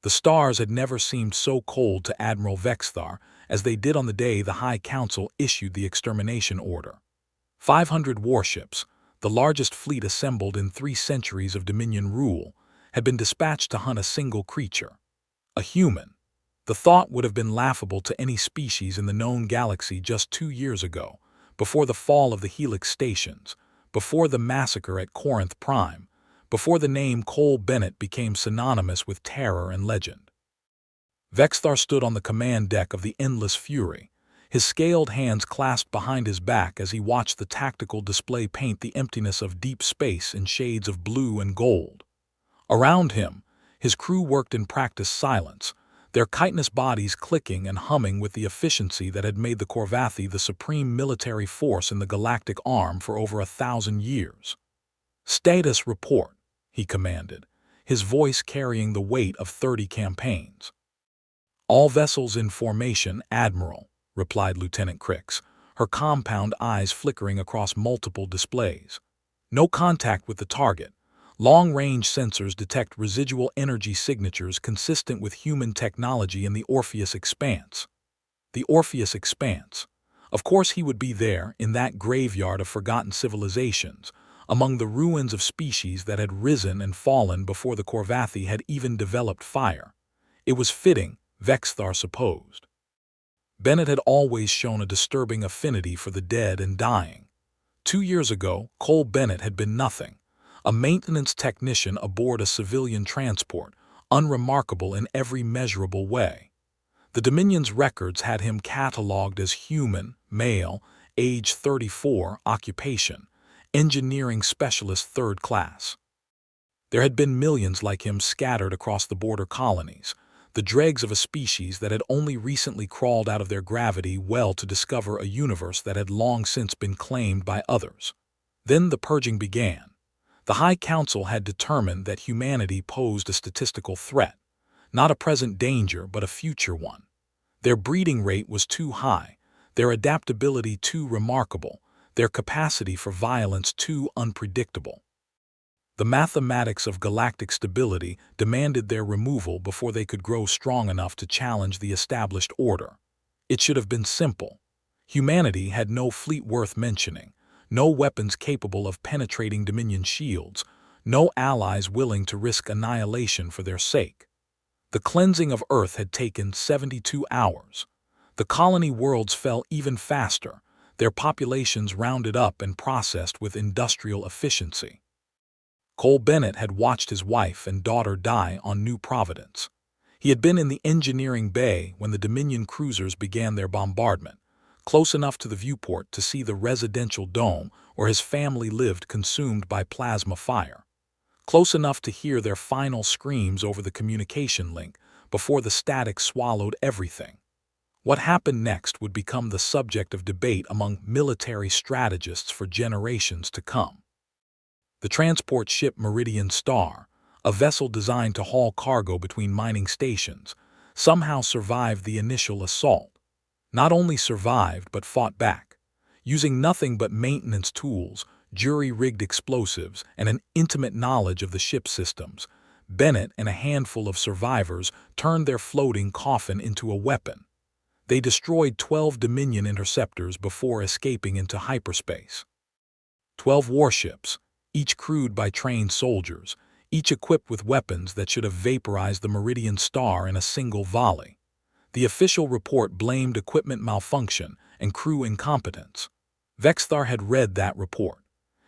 The stars had never seemed so cold to Admiral Vexthar as they did on the day the High Council issued the extermination order. 500 warships, the largest fleet assembled in 3 centuries of Dominion rule, had been dispatched to hunt a single creature. A human. The thought would have been laughable to any species in the known galaxy just 2 years ago, before the fall of the Helix stations, before the massacre at Corinth Prime, before the name Cole Bennett became synonymous with terror and legend. Vexthar stood on the command deck of the Endless Fury, his scaled hands clasped behind his back as he watched the tactical display paint the emptiness of deep space in shades of blue and gold. Around him, his crew worked in practiced silence, their chitinous bodies clicking and humming with the efficiency that had made the Corvathi the supreme military force in the galactic arm for over 1,000 years. "Status report," he commanded, his voice carrying the weight of 30 campaigns. "All vessels in formation, Admiral," replied Lieutenant Crix, her compound eyes flickering across multiple displays. "No contact with the target. Long-range sensors detect residual energy signatures consistent with human technology in the Orpheus Expanse." The Orpheus Expanse. Of course he would be there, in that graveyard of forgotten civilizations, among the ruins of species that had risen and fallen before the Corvathi had even developed fire. It was fitting, Vexthar supposed. Bennett had always shown a disturbing affinity for the dead and dying. 2 years ago, Cole Bennett had been nothing, a maintenance technician aboard a civilian transport, unremarkable in every measurable way. The Dominion's records had him catalogued as human, male, age 34, occupation, engineering specialist 3rd class. There had been millions like him scattered across the border colonies, the dregs of a species that had only recently crawled out of their gravity well to discover a universe that had long since been claimed by others. Then the purging began. The High Council had determined that humanity posed a statistical threat, not a present danger but a future one. Their breeding rate was too high, their adaptability too remarkable, their capacity for violence too unpredictable. The mathematics of galactic stability demanded their removal before they could grow strong enough to challenge the established order. It should have been simple. Humanity had no fleet worth mentioning, no weapons capable of penetrating Dominion shields, no allies willing to risk annihilation for their sake. The cleansing of Earth had taken 72 hours. The colony worlds fell even faster, their populations rounded up and processed with industrial efficiency. Cole Bennett had watched his wife and daughter die on New Providence. He had been in the engineering bay when the Dominion cruisers began their bombardment, close enough to the viewport to see the residential dome where his family lived consumed by plasma fire, close enough to hear their final screams over the communication link before the static swallowed everything. What happened next would become the subject of debate among military strategists for generations to come. The transport ship Meridian Star, a vessel designed to haul cargo between mining stations, somehow survived the initial assault. Not only survived but fought back. Using nothing but maintenance tools, jury-rigged explosives, and an intimate knowledge of the ship's systems, Bennett and a handful of survivors turned their floating coffin into a weapon. They destroyed 12 Dominion interceptors before escaping into hyperspace. 12 warships, each crewed by trained soldiers, each equipped with weapons that should have vaporized the Meridian Star in a single volley. The official report blamed equipment malfunction and crew incompetence. Vexthar had read that report.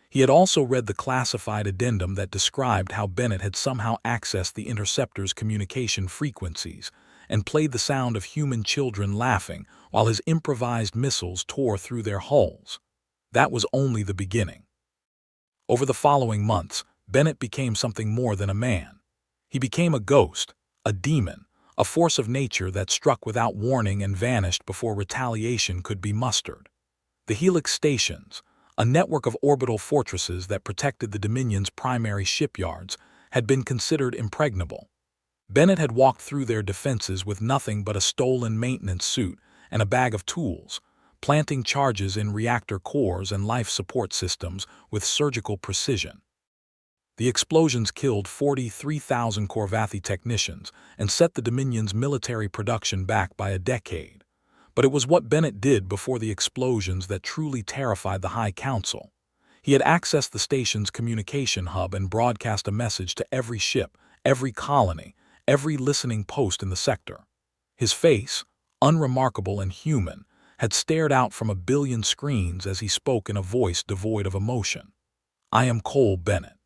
He had also read the classified addendum that described how Bennett had somehow accessed the interceptor's communication frequencies and played the sound of human children laughing while his improvised missiles tore through their hulls. That was only the beginning. Over the following months, Bennett became something more than a man. He became a ghost, a demon, a force of nature that struck without warning and vanished before retaliation could be mustered. The Helix stations, a network of orbital fortresses that protected the Dominion's primary shipyards, had been considered impregnable. Bennett had walked through their defenses with nothing but a stolen maintenance suit and a bag of tools, planting charges in reactor cores and life support systems with surgical precision. The explosions killed 43,000 Corvathi technicians and set the Dominion's military production back by a decade. But it was what Bennett did before the explosions that truly terrified the High Council. He had accessed the station's communication hub and broadcast a message to every ship, every colony, every listening post in the sector. His face, unremarkable and human, had stared out from a billion screens as he spoke in a voice devoid of emotion. "I am Cole Bennett.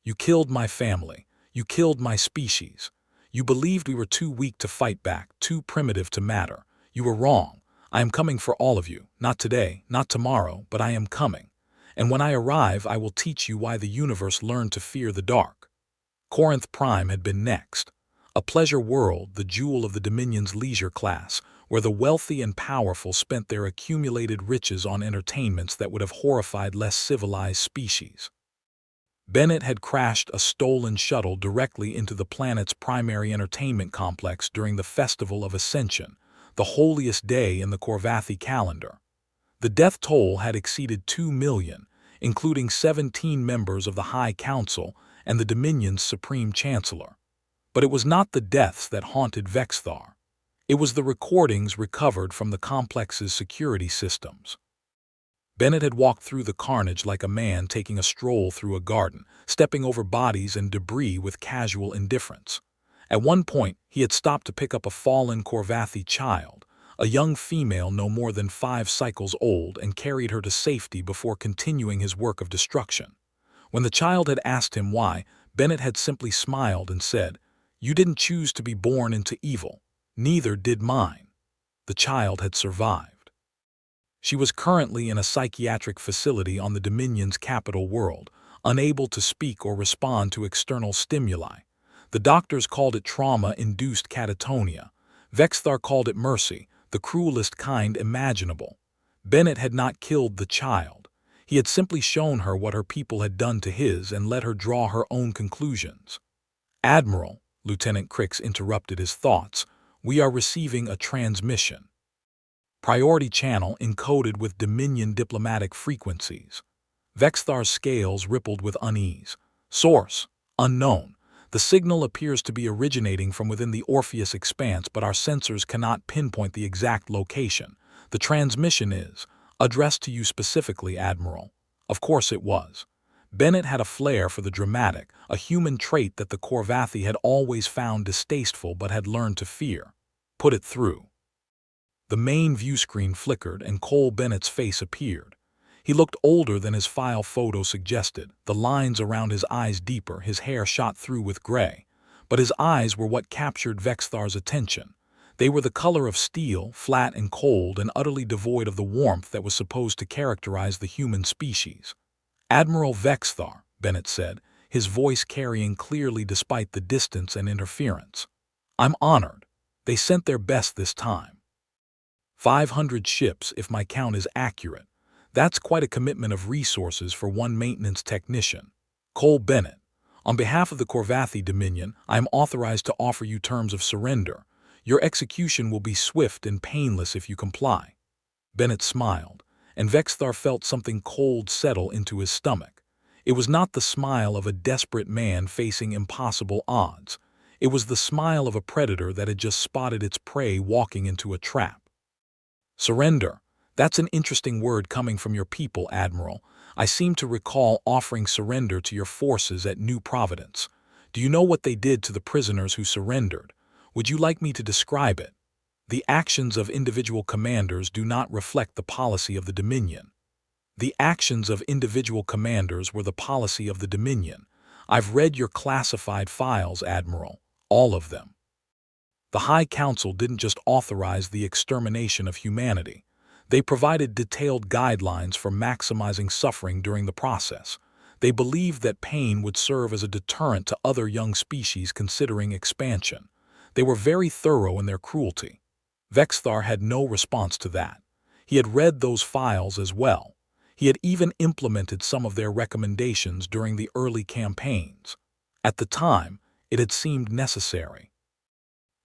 You killed my family. You killed my species. You believed we were too weak to fight back, too primitive to matter. You were wrong. I am coming for all of you, not today, not tomorrow, but I am coming. And when I arrive, I will teach you why the universe learned to fear the dark." Corinth Prime had been next. A pleasure world, the jewel of the Dominion's leisure class, where the wealthy and powerful spent their accumulated riches on entertainments that would have horrified less civilized species. Bennett had crashed a stolen shuttle directly into the planet's primary entertainment complex during the Festival of Ascension, the holiest day in the Corvathi calendar. The death toll had exceeded 2 million, including 17 members of the High Council and the Dominion's Supreme Chancellor. But it was not the deaths that haunted Vexthar. It was the recordings recovered from the complex's security systems. Bennett had walked through the carnage like a man taking a stroll through a garden, stepping over bodies and debris with casual indifference. At one point, he had stopped to pick up a fallen Corvathi child, a young female no more than 5 cycles old, and carried her to safety before continuing his work of destruction. When the child had asked him why, Bennett had simply smiled and said, "You didn't choose to be born into evil. Neither did mine." The child had survived. She was currently in a psychiatric facility on the Dominion's capital world, unable to speak or respond to external stimuli. The doctors called it trauma-induced catatonia. Vexthar called it mercy, the cruelest kind imaginable. Bennett had not killed the child. He had simply shown her what her people had done to his and let her draw her own conclusions. "Admiral," Lieutenant Crix interrupted his thoughts, "we are receiving a transmission. Priority channel encoded with Dominion diplomatic frequencies." Vexthar's scales rippled with unease. "Source: unknown. The signal appears to be originating from within the Orpheus expanse, but our sensors cannot pinpoint the exact location. The transmission is addressed to you specifically, Admiral." Of course it was. Bennett had a flair for the dramatic, a human trait that the Corvathi had always found distasteful but had learned to fear. "Put it through." The main view screen flickered and Cole Bennett's face appeared. He looked older than his file photo suggested, the lines around his eyes deeper, his hair shot through with gray. But his eyes were what captured Vexthar's attention. They were the color of steel, flat and cold, and utterly devoid of the warmth that was supposed to characterize the human species. "Admiral Vexthar," Bennett said, his voice carrying clearly despite the distance and interference. "I'm honored. They sent their best this time. 500 ships, if my count is accurate. That's quite a commitment of resources for one maintenance technician. Cole Bennett, on behalf of the Corvathi Dominion, I am authorized to offer you terms of surrender. Your execution will be swift and painless if you comply." Bennett smiled, and Vexthar felt something cold settle into his stomach. It was not the smile of a desperate man facing impossible odds. It was the smile of a predator that had just spotted its prey walking into a trap. "Surrender. That's an interesting word coming from your people, Admiral. I seem to recall offering surrender to your forces at New Providence. Do you know what they did to the prisoners who surrendered? Would you like me to describe it? The actions of individual commanders do not reflect the policy of the Dominion." "The actions of individual commanders were the policy of the Dominion. I've read your classified files, Admiral. All of them. The High Council didn't just authorize the extermination of humanity. They provided detailed guidelines for maximizing suffering during the process. They believed that pain would serve as a deterrent to other young species considering expansion. They were very thorough in their cruelty." Vexthar had no response to that. He had read those files as well. He had even implemented some of their recommendations during the early campaigns. At the time, it had seemed necessary.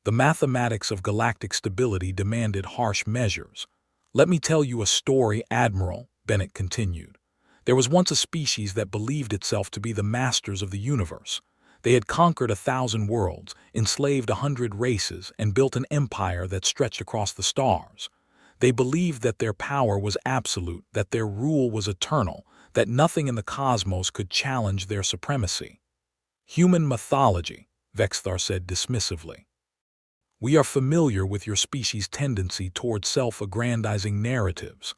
The mathematics of galactic stability demanded harsh measures. "Let me tell you a story, Admiral," Bennett continued. There was once a species that believed itself to be the masters of the universe. They had conquered 1,000 worlds, enslaved 100 races, and built an empire that stretched across the stars. They believed that their power was absolute, that their rule was eternal, that nothing in the cosmos could challenge their supremacy. Human mythology, Vexthar said dismissively. We are familiar with your species' tendency toward self-aggrandizing narratives.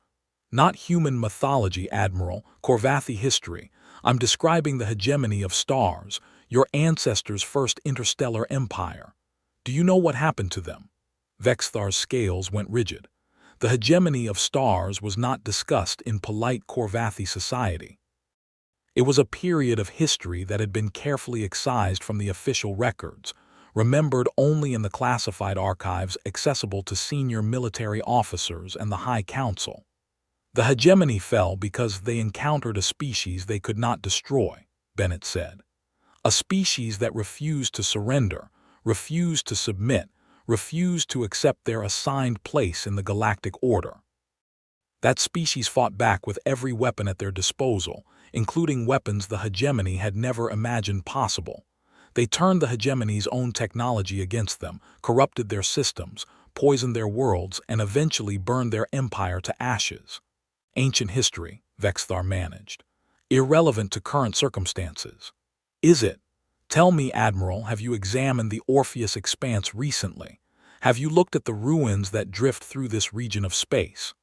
Not human mythology, Admiral, Korvathi history. I'm describing the hegemony of stars, your ancestors' first interstellar empire. Do you know what happened to them? Vexthar's scales went rigid. The hegemony of stars was not discussed in polite Korvathi society. It was a period of history that had been carefully excised from the official records, remembered only in the classified archives accessible to senior military officers and the High Council. The hegemony fell because they encountered a species they could not destroy, Bennett said. A species that refused to surrender, refused to submit, refused to accept their assigned place in the galactic order. That species fought back with every weapon at their disposal, including weapons the hegemony had never imagined possible. They turned the hegemony's own technology against them, corrupted their systems, poisoned their worlds, and eventually burned their empire to ashes. Ancient history, Vexthar managed. Irrelevant to current circumstances. Is it? Tell me, Admiral, have you examined the Orpheus expanse recently? Have you looked at the ruins that drift through this region of space?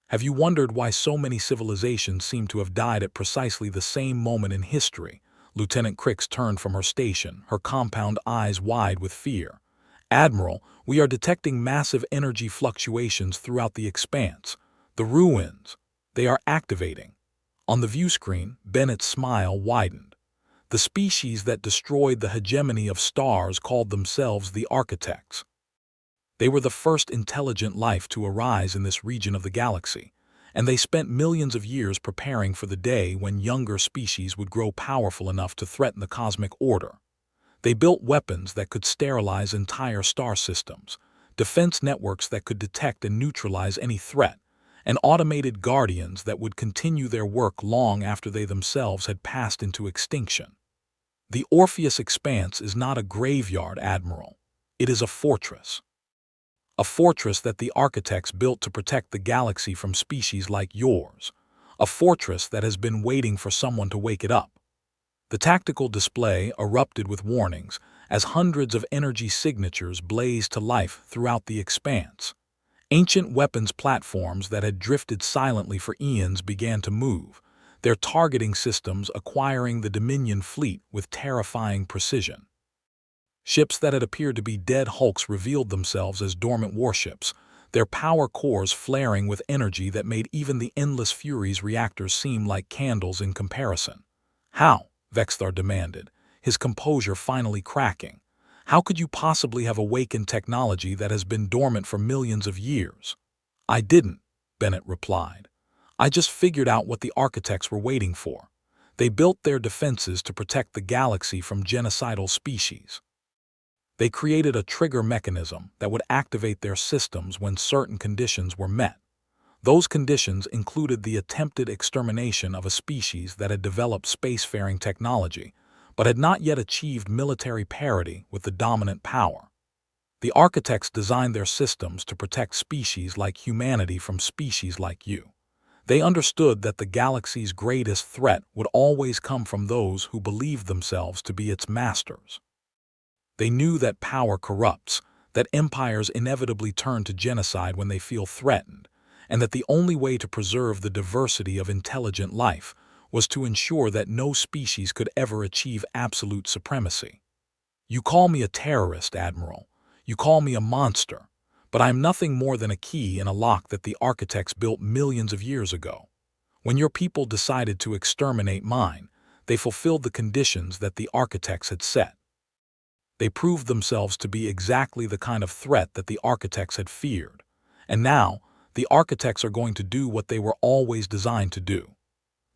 Have you wondered why so many civilizations seem to have died at precisely the same moment in history? Lieutenant Crix turned from her station, her compound eyes wide with fear. Admiral, we are detecting massive energy fluctuations throughout the expanse. The ruins, they are activating. On the view screen, Bennett's smile widened. The species that destroyed the hegemony of stars called themselves the Architects. They were the first intelligent life to arise in this region of the galaxy, and they spent millions of years preparing for the day when younger species would grow powerful enough to threaten the cosmic order. They built weapons that could sterilize entire star systems, defense networks that could detect and neutralize any threat, and automated guardians that would continue their work long after they themselves had passed into extinction. The Orpheus expanse is not a graveyard, Admiral. It is a fortress. A fortress that the Architects built to protect the galaxy from species like yours. A fortress that has been waiting for someone to wake it up. The tactical display erupted with warnings as hundreds of energy signatures blazed to life throughout the expanse. Ancient weapons platforms that had drifted silently for eons began to move, their targeting systems acquiring the Dominion fleet with terrifying precision. Ships that had appeared to be dead hulks revealed themselves as dormant warships, their power cores flaring with energy that made even the endless Fury's reactors seem like candles in comparison. How? Vexthar demanded, his composure finally cracking. How could you possibly have awakened technology that has been dormant for millions of years? I didn't, Bennett replied. I just figured out what the Architects were waiting for. They built their defenses to protect the galaxy from genocidal species. They created a trigger mechanism that would activate their systems when certain conditions were met. Those conditions included the attempted extermination of a species that had developed spacefaring technology, but had not yet achieved military parity with the dominant power. The Architects designed their systems to protect species like humanity from species like you. They understood that the galaxy's greatest threat would always come from those who believed themselves to be its masters. They knew that power corrupts, that empires inevitably turn to genocide when they feel threatened, and that the only way to preserve the diversity of intelligent life was to ensure that no species could ever achieve absolute supremacy. You call me a terrorist, Admiral. You call me a monster, but I am nothing more than a key in a lock that the Architects built millions of years ago. When your people decided to exterminate mine, they fulfilled the conditions that the Architects had set. They proved themselves to be exactly the kind of threat that the Architects had feared, and now the Architects are going to do what they were always designed to do.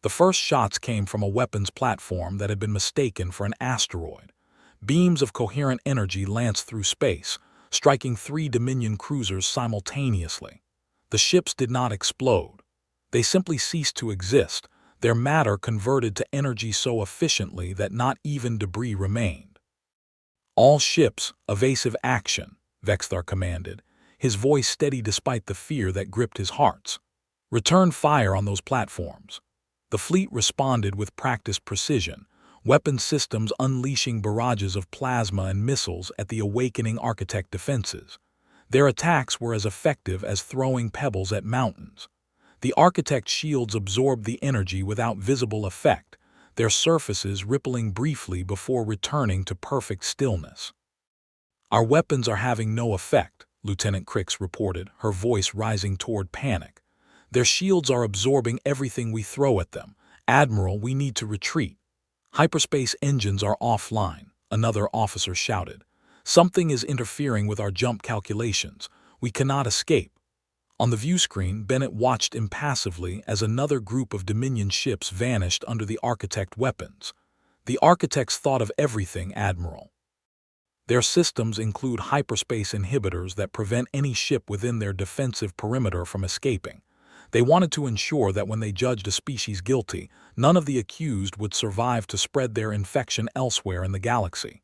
The first shots came from a weapons platform that had been mistaken for an asteroid. Beams of coherent energy lanced through space, striking 3 Dominion cruisers simultaneously. The ships did not explode. They simply ceased to exist, Their matter converted to energy so efficiently that not even debris remained. "All ships, evasive action," Vexthar commanded, his voice steady despite the fear that gripped his hearts. "Return fire on those platforms." The fleet responded with practiced precision, weapon systems unleashing barrages of plasma and missiles at the awakening Architect defenses. Their attacks were as effective as throwing pebbles at mountains. The Architect shields absorbed the energy without visible effect, their surfaces rippling briefly before returning to perfect stillness. "Our weapons are having no effect," Lieutenant Crix reported, her voice rising toward panic. "Their shields are absorbing everything we throw at them. Admiral, we need to retreat." "Hyperspace engines are offline," another officer shouted. "Something is interfering with our jump calculations. We cannot escape." On the view screen, Bennett watched impassively as another group of Dominion ships vanished under the Architect weapons. "The Architects thought of everything, Admiral. Their systems include hyperspace inhibitors that prevent any ship within their defensive perimeter from escaping. They wanted to ensure that when they judged a species guilty, none of the accused would survive to spread their infection elsewhere in the galaxy."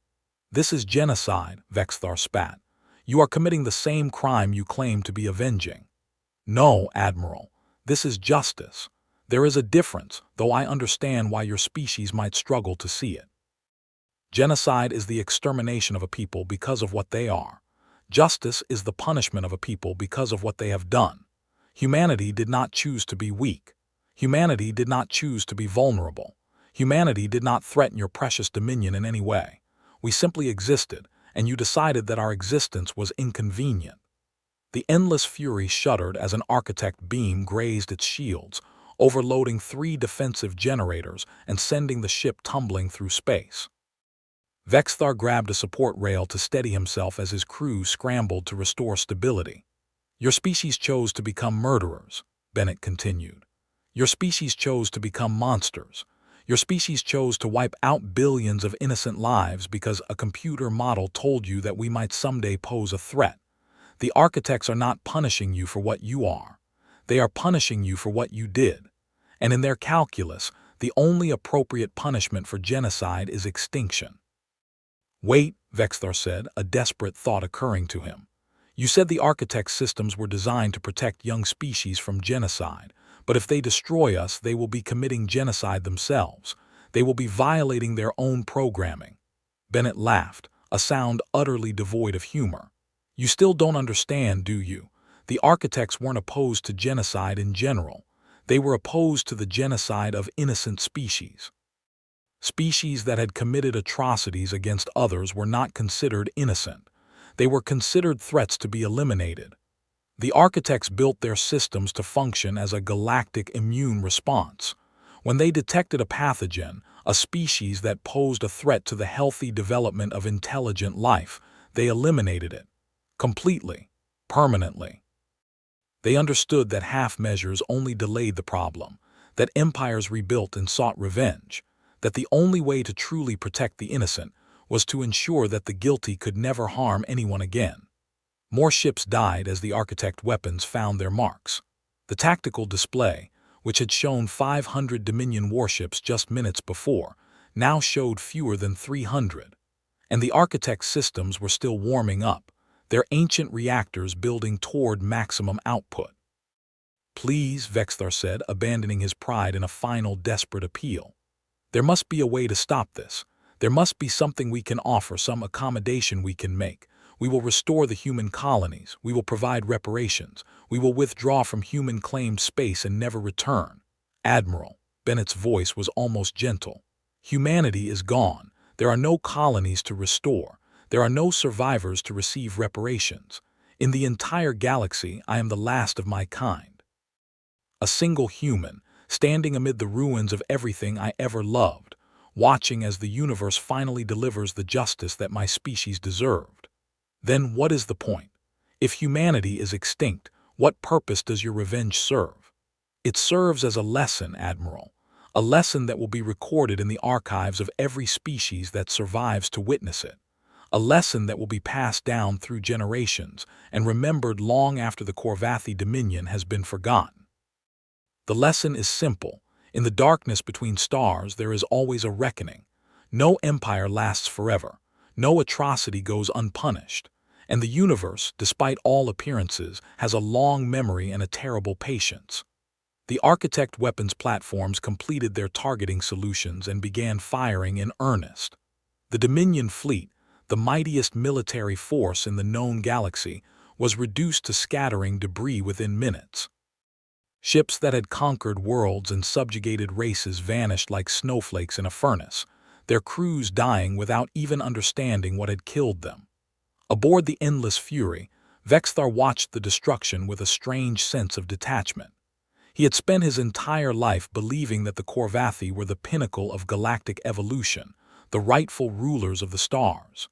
"This is genocide," Vexthar spat. "You are committing the same crime you claim to be avenging." "No, Admiral. This is justice. There is a difference, though I understand why your species might struggle to see it. Genocide is the extermination of a people because of what they are. Justice is the punishment of a people because of what they have done. Humanity did not choose to be weak. Humanity did not choose to be vulnerable. Humanity did not threaten your precious dominion in any way. We simply existed, and you decided that our existence was inconvenient." The endless fury shuddered as an Architect beam grazed its shields, overloading 3 defensive generators and sending the ship tumbling through space. Vexthar grabbed a support rail to steady himself as his crew scrambled to restore stability. "Your species chose to become murderers," Bennett continued. "Your species chose to become monsters. Your species chose to wipe out billions of innocent lives because a computer model told you that we might someday pose a threat. The Architects are not punishing you for what you are. They are punishing you for what you did. And in their calculus, the only appropriate punishment for genocide is extinction." "Wait," Vexthar said, a desperate thought occurring to him. "You said the Architect systems were designed to protect young species from genocide, but if they destroy us, they will be committing genocide themselves. They will be violating their own programming." Bennett laughed, a sound utterly devoid of humor. "You still don't understand, do you? The Architects weren't opposed to genocide in general. They were opposed to the genocide of innocent species. Species that had committed atrocities against others were not considered innocent. They were considered threats to be eliminated. The Architects built their systems to function as a galactic immune response. When they detected a pathogen, a species that posed a threat to the healthy development of intelligent life, they eliminated it. Completely. Permanently. They understood that half measures only delayed the problem, that empires rebuilt and sought revenge, that the only way to truly protect the innocent was to ensure that the guilty could never harm anyone again. More ships died as the Architect weapons found their marks. The tactical display, which had shown 500 Dominion warships just minutes before, now showed fewer than 300. And the Architect systems were still warming up, their ancient reactors building toward maximum output. "Please," Vexthar said, abandoning his pride in a final desperate appeal. "There must be a way to stop this. There must be something we can offer, some accommodation we can make. We will restore the human colonies. We will provide reparations. We will withdraw from human-claimed space and never return." "Admiral," Bennett's voice was almost gentle. "Humanity is gone. There are no colonies to restore. There are no survivors to receive reparations. In the entire galaxy, I am the last of my kind. A single human, standing amid the ruins of everything I ever loved, watching as the universe finally delivers the justice that my species deserved. Then what is the point? If humanity is extinct, what purpose does your revenge serve? It serves as a lesson, Admiral, a lesson that will be recorded in the archives of every species that survives to witness it, a lesson that will be passed down through generations and remembered long after the Korvathi Dominion has been forgotten. The lesson is simple. In the darkness between stars, there is always a reckoning. No empire lasts forever. No atrocity goes unpunished. And the universe, despite all appearances, has a long memory and a terrible patience. The architect weapons platforms completed their targeting solutions and began firing in earnest. The Dominion fleet, the mightiest military force in the known galaxy, was reduced to scattering debris within minutes. Ships that had conquered worlds and subjugated races vanished like snowflakes in a furnace, their crews dying without even understanding what had killed them. Aboard the Endless Fury, Vexthar watched the destruction with a strange sense of detachment. He had spent his entire life believing that the Korvathi were the pinnacle of galactic evolution, the rightful rulers of the stars.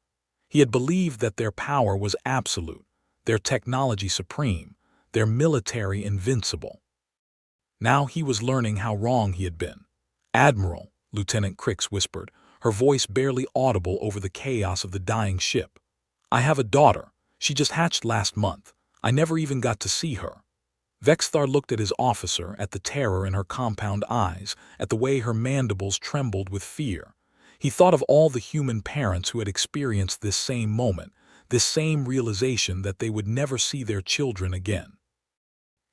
He had believed that their power was absolute, their technology supreme, their military invincible. Now he was learning how wrong he had been. "Admiral," Lieutenant Crix whispered, her voice barely audible over the chaos of the dying ship. "I have a daughter. She just hatched last month. I never even got to see her." Vexthar looked at his officer, at the terror in her compound eyes, at the way her mandibles trembled with fear. He thought of all the human parents who had experienced this same moment, this same realization that they would never see their children again.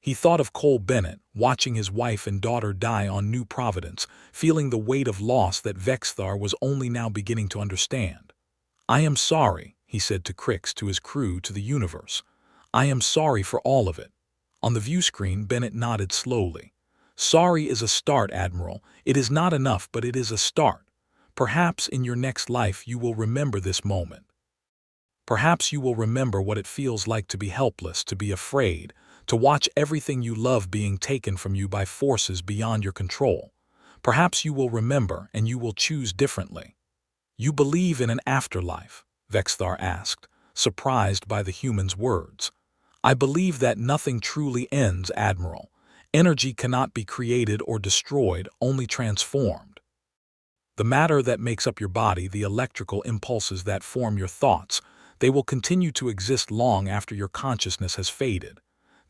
He thought of Cole Bennett, watching his wife and daughter die on New Providence, feeling the weight of loss that Vexthar was only now beginning to understand. "I am sorry," he said to Crix, to his crew, to the universe. "I am sorry for all of it." On the view screen, Bennett nodded slowly. "Sorry is a start, Admiral. It is not enough, but it is a start. Perhaps in your next life you will remember this moment. Perhaps you will remember what it feels like to be helpless, to be afraid, to watch everything you love being taken from you by forces beyond your control. Perhaps you will remember and you will choose differently." "You believe in an afterlife?" Vexthar asked, surprised by the human's words. "I believe that nothing truly ends, Admiral. Energy cannot be created or destroyed, only transformed. The matter that makes up your body, the electrical impulses that form your thoughts, they will continue to exist long after your consciousness has faded.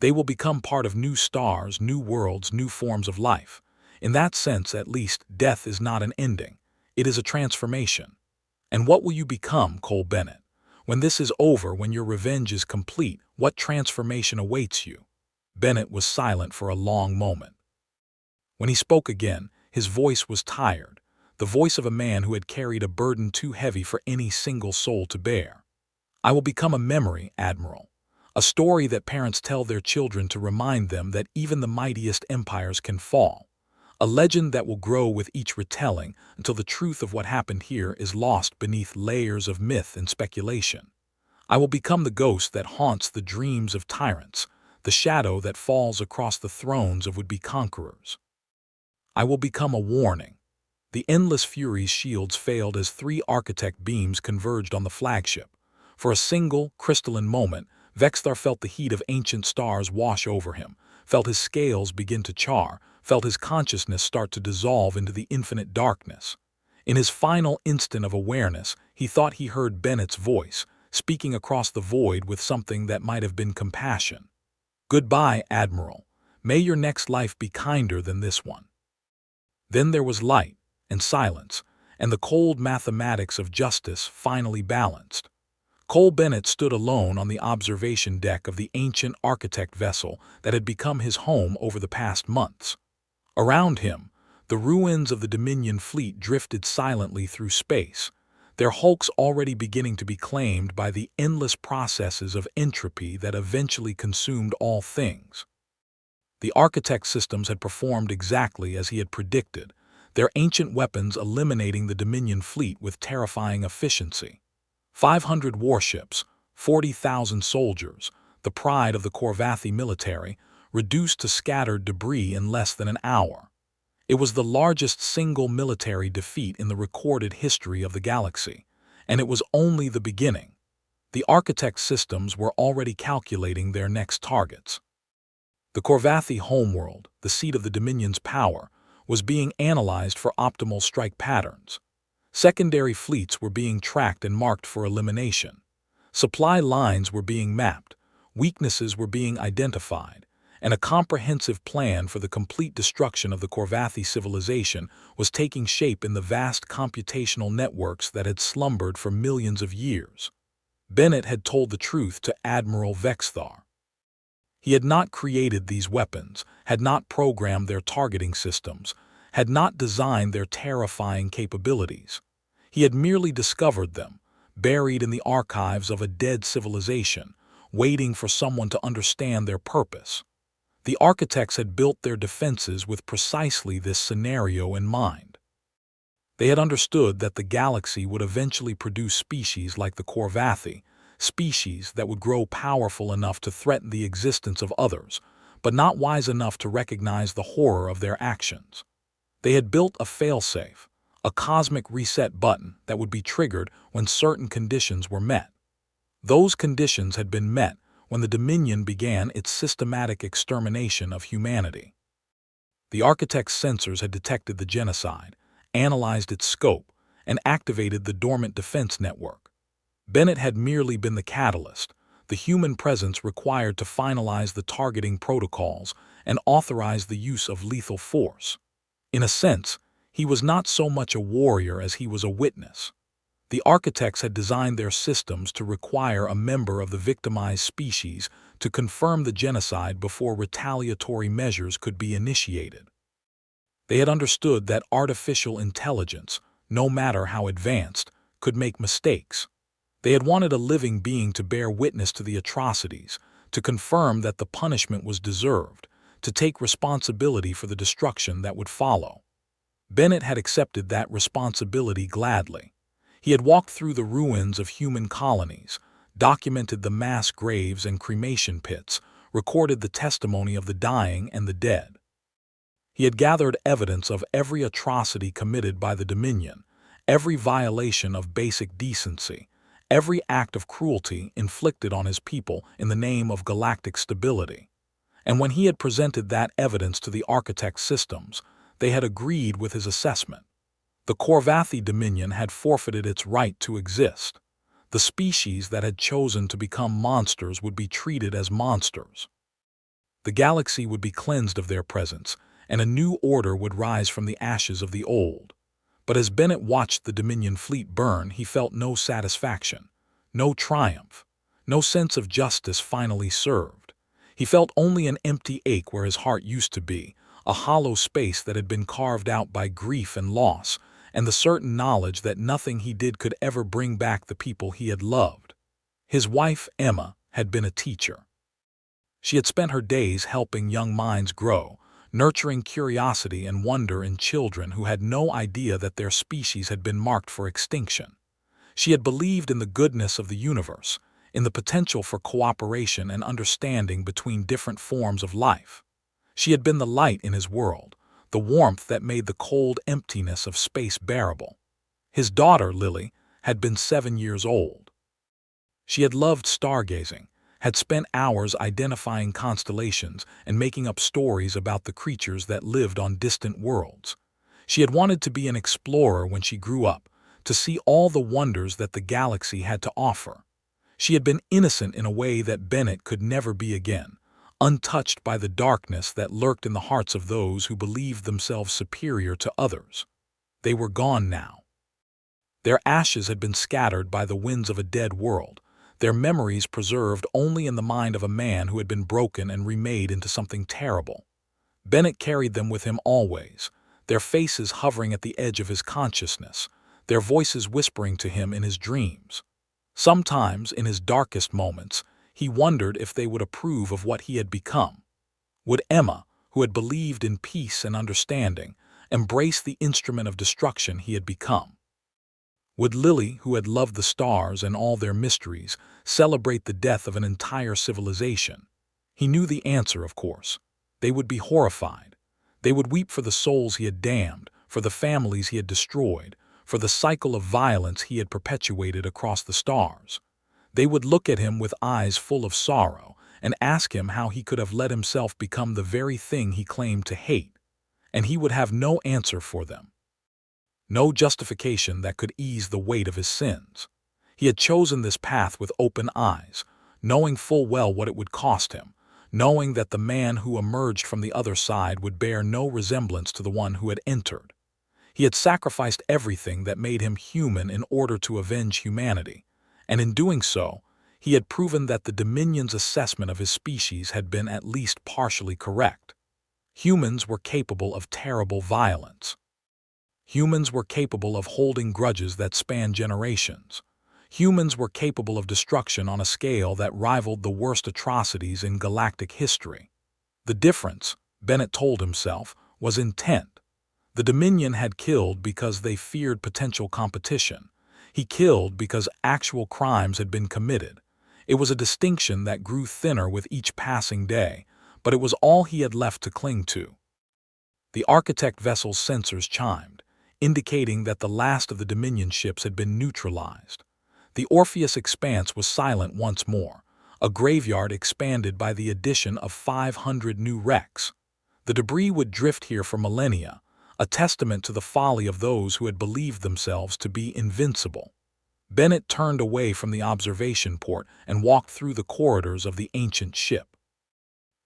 They will become part of new stars, new worlds, new forms of life. In that sense, at least, death is not an ending. It is a transformation. And what will you become, Cole Bennett? When this is over, when your revenge is complete, what transformation awaits you?" Bennett was silent for a long moment. When he spoke again, his voice was tired, the voice of a man who had carried a burden too heavy for any single soul to bear. "I will become a memory, Admiral. A story that parents tell their children to remind them that even the mightiest empires can fall. A legend that will grow with each retelling until the truth of what happened here is lost beneath layers of myth and speculation. I will become the ghost that haunts the dreams of tyrants, the shadow that falls across the thrones of would-be conquerors. I will become a warning." The Endless Fury's shields failed as 3 architect beams converged on the flagship. For a single, crystalline moment, Vexthar felt the heat of ancient stars wash over him, felt his scales begin to char, felt his consciousness start to dissolve into the infinite darkness. In his final instant of awareness, he thought he heard Bennett's voice, speaking across the void with something that might have been compassion. "Goodbye, Admiral. May your next life be kinder than this one." Then there was light and silence, and the cold mathematics of justice finally balanced. Cole Bennett stood alone on the observation deck of the ancient architect vessel that had become his home over the past months. Around him, the ruins of the Dominion fleet drifted silently through space, their hulks already beginning to be claimed by the endless processes of entropy that eventually consumed all things. The architect systems had performed exactly as he had predicted, their ancient weapons eliminating the Dominion fleet with terrifying efficiency. 500 warships, 40,000 soldiers, the pride of the Korvathi military, reduced to scattered debris in less than an hour. It was the largest single military defeat in the recorded history of the galaxy, and it was only the beginning. The architect systems were already calculating their next targets. The Korvathi homeworld, the seat of the Dominion's power, was being analyzed for optimal strike patterns. Secondary fleets were being tracked and marked for elimination. Supply lines were being mapped, weaknesses were being identified, and a comprehensive plan for the complete destruction of the Korvathi civilization was taking shape in the vast computational networks that had slumbered for millions of years. Bennett had told the truth to Admiral Vexthar. He had not created these weapons, had not programmed their targeting systems, had not designed their terrifying capabilities. He had merely discovered them, buried in the archives of a dead civilization, waiting for someone to understand their purpose. The architects had built their defenses with precisely this scenario in mind. They had understood that the galaxy would eventually produce species like the Korvathi, species that would grow powerful enough to threaten the existence of others, but not wise enough to recognize the horror of their actions. They had built a failsafe, a cosmic reset button that would be triggered when certain conditions were met. Those conditions had been met when the Dominion began its systematic extermination of humanity. The architect's sensors had detected the genocide, analyzed its scope, and activated the dormant defense network. Bennett had merely been the catalyst, the human presence required to finalize the targeting protocols and authorize the use of lethal force. In a sense, he was not so much a warrior as he was a witness. The architects had designed their systems to require a member of the victimized species to confirm the genocide before retaliatory measures could be initiated. They had understood that artificial intelligence, no matter how advanced, could make mistakes. They had wanted a living being to bear witness to the atrocities, to confirm that the punishment was deserved, to take responsibility for the destruction that would follow. Bennett had accepted that responsibility gladly. He had walked through the ruins of human colonies, documented the mass graves and cremation pits, recorded the testimony of the dying and the dead. He had gathered evidence of every atrocity committed by the Dominion, every violation of basic decency, every act of cruelty inflicted on his people in the name of galactic stability. And when he had presented that evidence to the architect's systems, they had agreed with his assessment. The Korvathi Dominion had forfeited its right to exist. The species that had chosen to become monsters would be treated as monsters. The galaxy would be cleansed of their presence, and a new order would rise from the ashes of the old. But as Bennett watched the Dominion fleet burn, he felt no satisfaction, no triumph, no sense of justice finally served. He felt only an empty ache where his heart used to be, a hollow space that had been carved out by grief and loss, and the certain knowledge that nothing he did could ever bring back the people he had loved. His wife, Emma, had been a teacher. She had spent her days helping young minds grow, nurturing curiosity and wonder in children who had no idea that their species had been marked for extinction. She had believed in the goodness of the universe, in the potential for cooperation and understanding between different forms of life. She had been the light in his world, the warmth that made the cold emptiness of space bearable. His daughter, Lily, had been 7 years old. She had loved stargazing, had spent hours identifying constellations and making up stories about the creatures that lived on distant worlds. She had wanted to be an explorer when she grew up, to see all the wonders that the galaxy had to offer. She had been innocent in a way that Bennett could never be again, untouched by the darkness that lurked in the hearts of those who believed themselves superior to others. They were gone now. Their ashes had been scattered by the winds of a dead world, their memories preserved only in the mind of a man who had been broken and remade into something terrible. Bennett carried them with him always, their faces hovering at the edge of his consciousness, their voices whispering to him in his dreams. Sometimes, in his darkest moments, he wondered if they would approve of what he had become. Would Emma, who had believed in peace and understanding, embrace the instrument of destruction he had become? Would Lily, who had loved the stars and all their mysteries, celebrate the death of an entire civilization? He knew the answer, of course. They would be horrified. They would weep for the souls he had damned, for the families he had destroyed, for the cycle of violence he had perpetuated across the stars. They would look at him with eyes full of sorrow and ask him how he could have let himself become the very thing he claimed to hate, and he would have no answer for them. No justification that could ease the weight of his sins. He had chosen this path with open eyes, knowing full well what it would cost him, knowing that the man who emerged from the other side would bear no resemblance to the one who had entered. He had sacrificed everything that made him human in order to avenge humanity, and in doing so, he had proven that the Dominion's assessment of his species had been at least partially correct. Humans were capable of terrible violence. Humans were capable of holding grudges that spanned generations. Humans were capable of destruction on a scale that rivaled the worst atrocities in galactic history. The difference, Bennett told himself, was intent. The Dominion had killed because they feared potential competition. He killed because actual crimes had been committed. It was a distinction that grew thinner with each passing day, but it was all he had left to cling to. The Architect vessel's sensors chimed, indicating that the last of the Dominion ships had been neutralized. The Orpheus expanse was silent once more, a graveyard expanded by the addition of 500 new wrecks. The debris would drift here for millennia, a testament to the folly of those who had believed themselves to be invincible. Bennett turned away from the observation port and walked through the corridors of the ancient ship.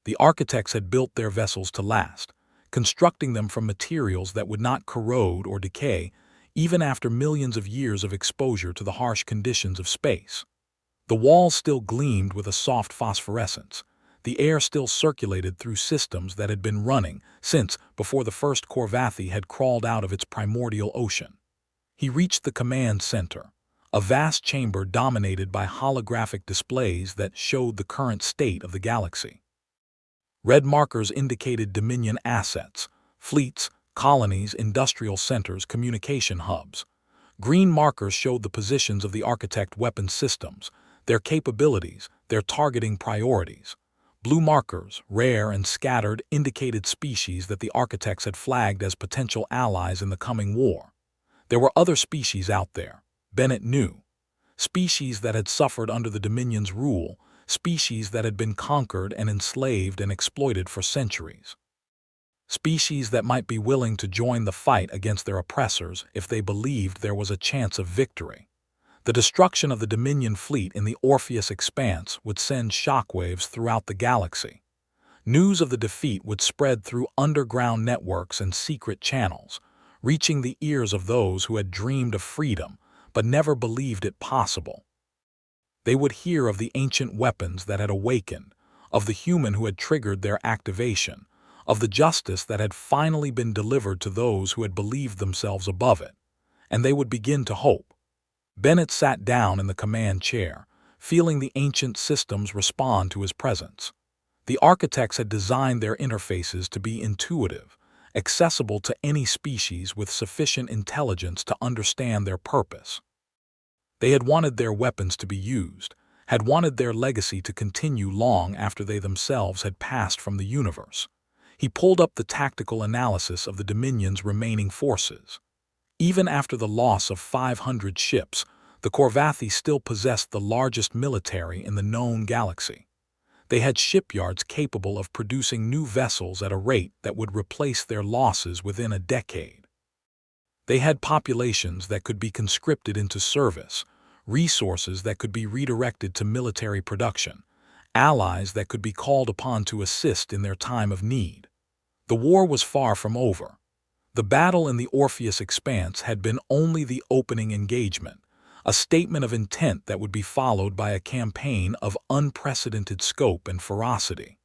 The architects had built their vessels to last, constructing them from materials that would not corrode or decay even after millions of years of exposure to the harsh conditions of space. The walls still gleamed with a soft phosphorescence. The air still circulated through systems that had been running since before the first Corvathi had crawled out of its primordial ocean. He reached the command center, a vast chamber dominated by holographic displays that showed the current state of the galaxy. Red markers indicated Dominion assets, fleets, colonies, industrial centers, communication hubs. Green markers showed the positions of the Architect weapon systems, their capabilities, their targeting priorities. Blue markers, rare and scattered, indicated species that the Architects had flagged as potential allies in the coming war. There were other species out there, Bennett knew. Species that had suffered under the Dominion's rule, species that had been conquered and enslaved and exploited for centuries. Species that might be willing to join the fight against their oppressors if they believed there was a chance of victory. The destruction of the Dominion fleet in the Orpheus expanse would send shockwaves throughout the galaxy. News of the defeat would spread through underground networks and secret channels, reaching the ears of those who had dreamed of freedom but never believed it possible. They would hear of the ancient weapons that had awakened, of the human who had triggered their activation, of the justice that had finally been delivered to those who had believed themselves above it, and they would begin to hope. Bennett sat down in the command chair, feeling the ancient systems respond to his presence. The architects had designed their interfaces to be intuitive, accessible to any species with sufficient intelligence to understand their purpose. They had wanted their weapons to be used, had wanted their legacy to continue long after they themselves had passed from the universe. He pulled up the tactical analysis of the Dominion's remaining forces. Even after the loss of 500 ships, the Corvathi still possessed the largest military in the known galaxy. They had shipyards capable of producing new vessels at a rate that would replace their losses within a decade. They had populations that could be conscripted into service, resources that could be redirected to military production, allies that could be called upon to assist in their time of need. The war was far from over. The battle in the Orpheus expanse had been only the opening engagement, a statement of intent that would be followed by a campaign of unprecedented scope and ferocity.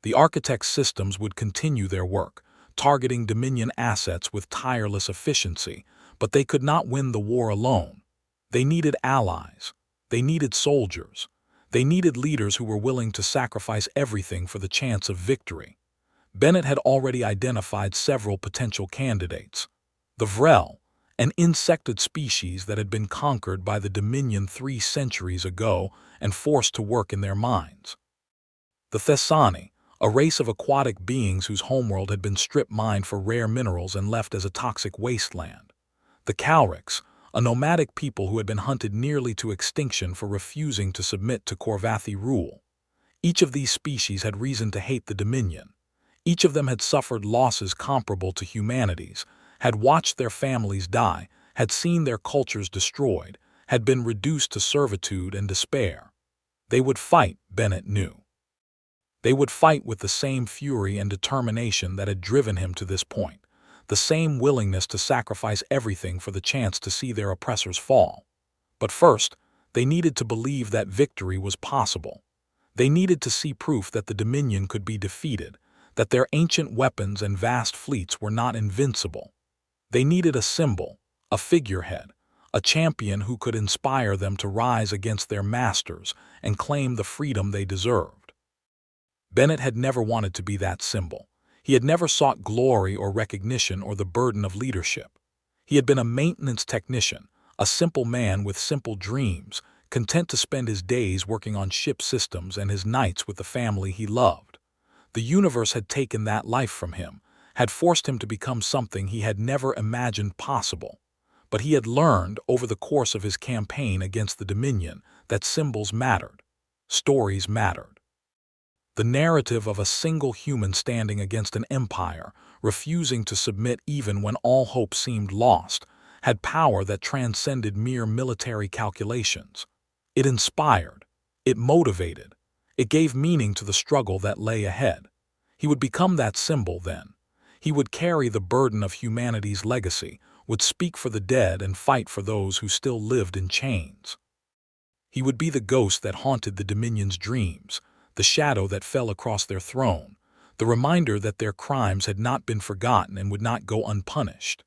The Architect's systems would continue their work, targeting Dominion assets with tireless efficiency, but they could not win the war alone. They needed allies. They needed soldiers. They needed leaders who were willing to sacrifice everything for the chance of victory. Bennett had already identified several potential candidates. The Vrel, an insectoid species that had been conquered by the Dominion 3 centuries ago and forced to work in their mines. The Thessani, a race of aquatic beings whose homeworld had been strip-mined for rare minerals and left as a toxic wasteland. The Calrics, a nomadic people who had been hunted nearly to extinction for refusing to submit to Corvathi rule. Each of these species had reason to hate the Dominion. Each of them had suffered losses comparable to humanity's, had watched their families die, had seen their cultures destroyed, had been reduced to servitude and despair. They would fight, Bennett knew. They would fight with the same fury and determination that had driven him to this point, the same willingness to sacrifice everything for the chance to see their oppressors fall. But first, they needed to believe that victory was possible. They needed to see proof that the Dominion could be defeated, that their ancient weapons and vast fleets were not invincible. They needed a symbol, a figurehead, a champion who could inspire them to rise against their masters and claim the freedom they deserved. Bennett had never wanted to be that symbol. He had never sought glory or recognition or the burden of leadership. He had been a maintenance technician, a simple man with simple dreams, content to spend his days working on ship systems and his nights with the family he loved. The universe had taken that life from him, had forced him to become something he had never imagined possible. But he had learned over the course of his campaign against the Dominion that symbols mattered, stories mattered. The narrative of a single human standing against an empire, refusing to submit even when all hope seemed lost, had power that transcended mere military calculations. It inspired, it motivated, it gave meaning to the struggle that lay ahead. He would become that symbol then. He would carry the burden of humanity's legacy, would speak for the dead and fight for those who still lived in chains. He would be the ghost that haunted the Dominion's dreams, the shadow that fell across their throne, the reminder that their crimes had not been forgotten and would not go unpunished.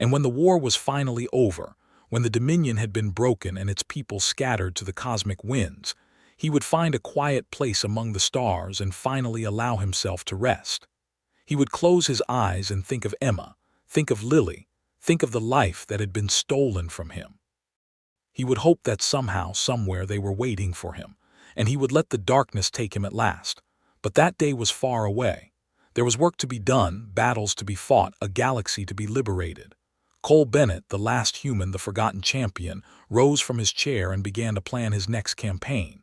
And when the war was finally over, when the Dominion had been broken and its people scattered to the cosmic winds, he would find a quiet place among the stars and finally allow himself to rest. He would close his eyes and think of Emma, think of Lily, think of the life that had been stolen from him. He would hope that somehow, somewhere they were waiting for him, and he would let the darkness take him at last. But that day was far away. There was work to be done, battles to be fought, a galaxy to be liberated. Cole Bennett, the last human, the forgotten champion, rose from his chair and began to plan his next campaign.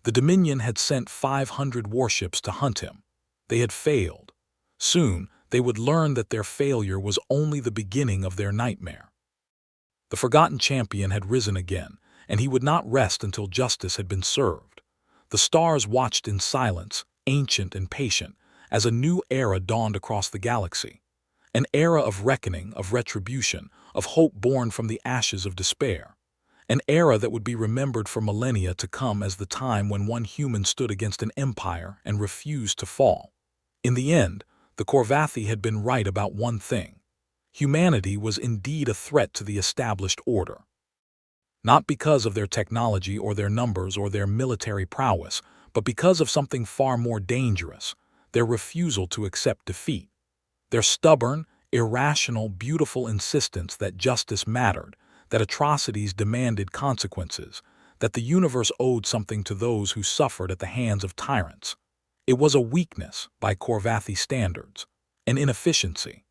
The Dominion had sent 500 warships to hunt him. They had failed. Soon, they would learn that their failure was only the beginning of their nightmare. The forgotten champion had risen again, and he would not rest until justice had been served. The stars watched in silence, ancient and patient, as a new era dawned across the galaxy. An era of reckoning, of retribution, of hope born from the ashes of despair. An era that would be remembered for millennia to come as the time when one human stood against an empire and refused to fall. In the end, the Korvathi had been right about one thing. Humanity was indeed a threat to the established order. Not because of their technology or their numbers or their military prowess, but because of something far more dangerous, their refusal to accept defeat. Their stubborn, irrational, beautiful insistence that justice mattered, that atrocities demanded consequences, that the universe owed something to those who suffered at the hands of tyrants. It was a weakness by Korvathi standards, an inefficiency,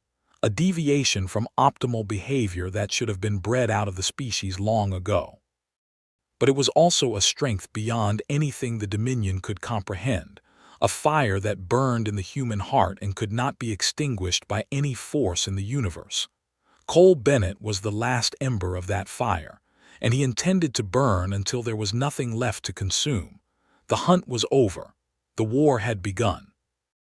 a deviation from optimal behavior that should have been bred out of the species long ago. But it was also a strength beyond anything the Dominion could comprehend, a fire that burned in the human heart and could not be extinguished by any force in the universe. Cole Bennett was the last ember of that fire, and he intended to burn until there was nothing left to consume. The hunt was over. The war had begun.